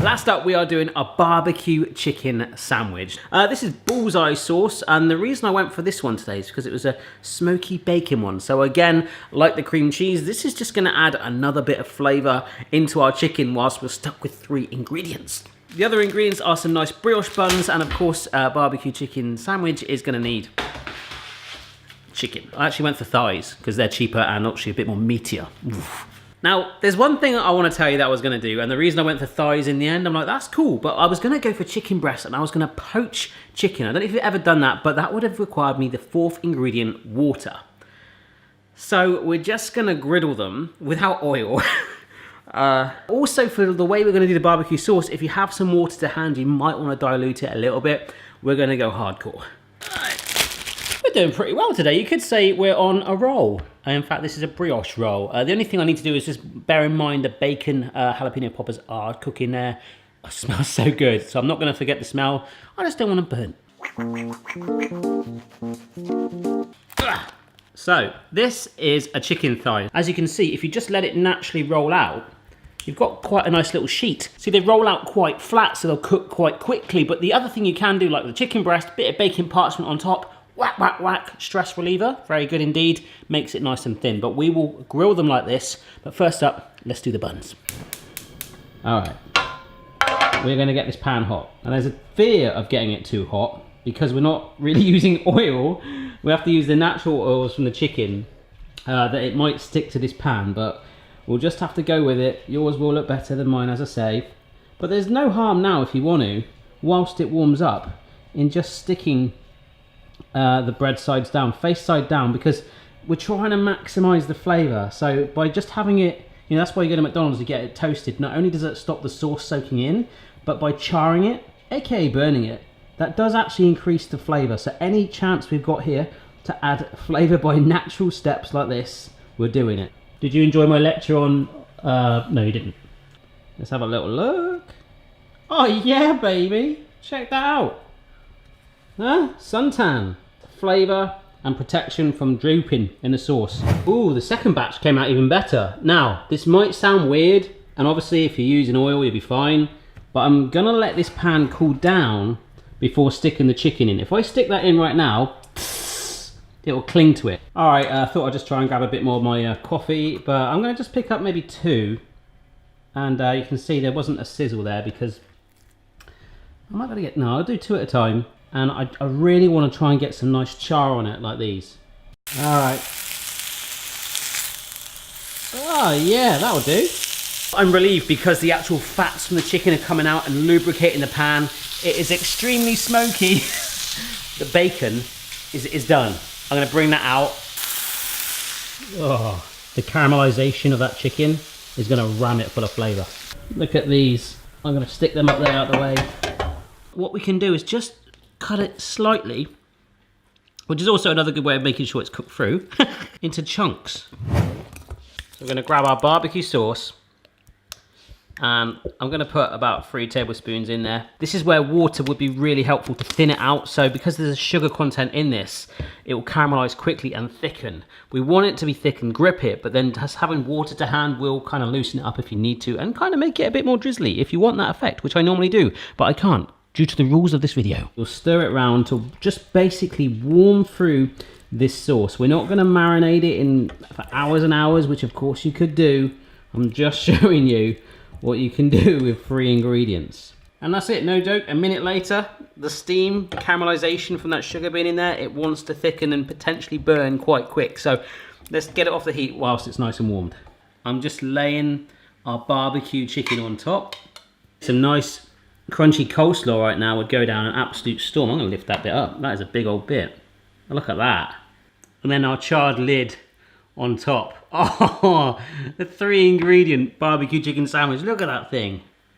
Last up, we are doing a barbecue chicken sandwich. This is bullseye sauce, and the reason I went for this one today is because it was a smoky bacon one. So again, like the cream cheese, this is just gonna add another bit of flavor into our chicken whilst we're stuck with 3 ingredients. The other ingredients are some nice brioche buns, and of course, barbecue chicken sandwich is gonna need chicken. I actually went for thighs because they're cheaper and actually a bit more meatier. Oof. Now, there's one thing I want to tell you that I was going to do, and the reason I went for thighs in the end, I'm like, that's cool, but I was going to go for chicken breast, and I was going to poach chicken. I don't know if you've ever done that, but that would have required me the 4th ingredient, water. So we're just going to griddle them without oil. Also, for the way we're going to do the barbecue sauce, if you have some water to hand, you might want to dilute it a little bit. We're going to go hardcore. We're doing pretty well today. You could say we're on a roll. In fact, this is a brioche roll. The only thing I need to do is just bear in mind the bacon jalapeno poppers are cooking there. It smells so good, so I'm not going to forget the smell. I just don't want to burn. So, this is a chicken thigh. As you can see, if you just let it naturally roll out, you've got quite a nice little sheet. See, they roll out quite flat, so they'll cook quite quickly. But the other thing you can do, like the chicken breast, bit of bacon parchment on top, whack, whack, whack, stress reliever, very good indeed, makes it nice and thin. But we will grill them like this, but first up, let's do the buns. All right, we're gonna get this pan hot. And there's a fear of getting it too hot because we're not really using oil. We have to use the natural oils from the chicken that it might stick to this pan, but we'll just have to go with it. Yours will look better than mine, as I say. But there's no harm now if you want to, whilst it warms up, in just sticking the bread sides down, face side down, because we're trying to maximize the flavor. So by just having it, you know, that's why you go to McDonald's to get it toasted. Not only does it stop the sauce soaking in, but by charring it, aka burning it, that does actually increase the flavor. So any chance we've got here to add flavor by natural steps like this, we're doing it. Did you enjoy my lecture on no, you didn't. Let's have a little look. Oh yeah, baby, check that out. Huh? Suntan, flavor and protection from drooping in the sauce. Ooh, the second batch came out even better. Now, this might sound weird, and obviously if you're using oil, you'll be fine, but I'm gonna let this pan cool down before sticking the chicken in. If I stick that in right now, it will cling to it. All right, I thought I'd just try and grab a bit more of my coffee, but I'm gonna just pick up maybe 2, and you can see there wasn't a sizzle there because I might better get, no, I'll do 2 at a time. And I really want to try and get some nice char on it like these. All right. Oh yeah, that'll do. I'm relieved because the actual fats from the chicken are coming out and lubricating the pan. It is extremely smoky. The bacon is done. I'm going to bring that out. Oh, the caramelization of that chicken is going to ram it full of flavor. Look at these. I'm going to stick them up there out the way. What we can do is just cut it slightly, which is also another good way of making sure it's cooked through, into chunks. So we're going to grab our barbecue sauce, and I'm going to put about 3 tablespoons in there. This is where water would be really helpful to thin it out. So because there's a sugar content in this, it will caramelize quickly and thicken. We want it to be thick and grip it, but then just having water to hand will kind of loosen it up if you need to, and kind of make it a bit more drizzly if you want that effect, which I normally do, but I can't, due to the rules of this video. We'll stir it around to just basically warm through this sauce. We're not going to marinate it in for hours and hours, which of course you could do. I'm just showing you what you can do with 3 ingredients. And that's it, no joke. A minute later, the steam, the caramelization from that sugar being in there, it wants to thicken and potentially burn quite quick. So let's get it off the heat whilst it's nice and warmed. I'm just laying our barbecue chicken on top. Some nice crunchy coleslaw right now would go down an absolute storm. I'm gonna lift that bit up. That is a big old bit. Look at that. And then our charred lid on top. Oh, the 3 ingredient barbecue chicken sandwich. Look at that thing.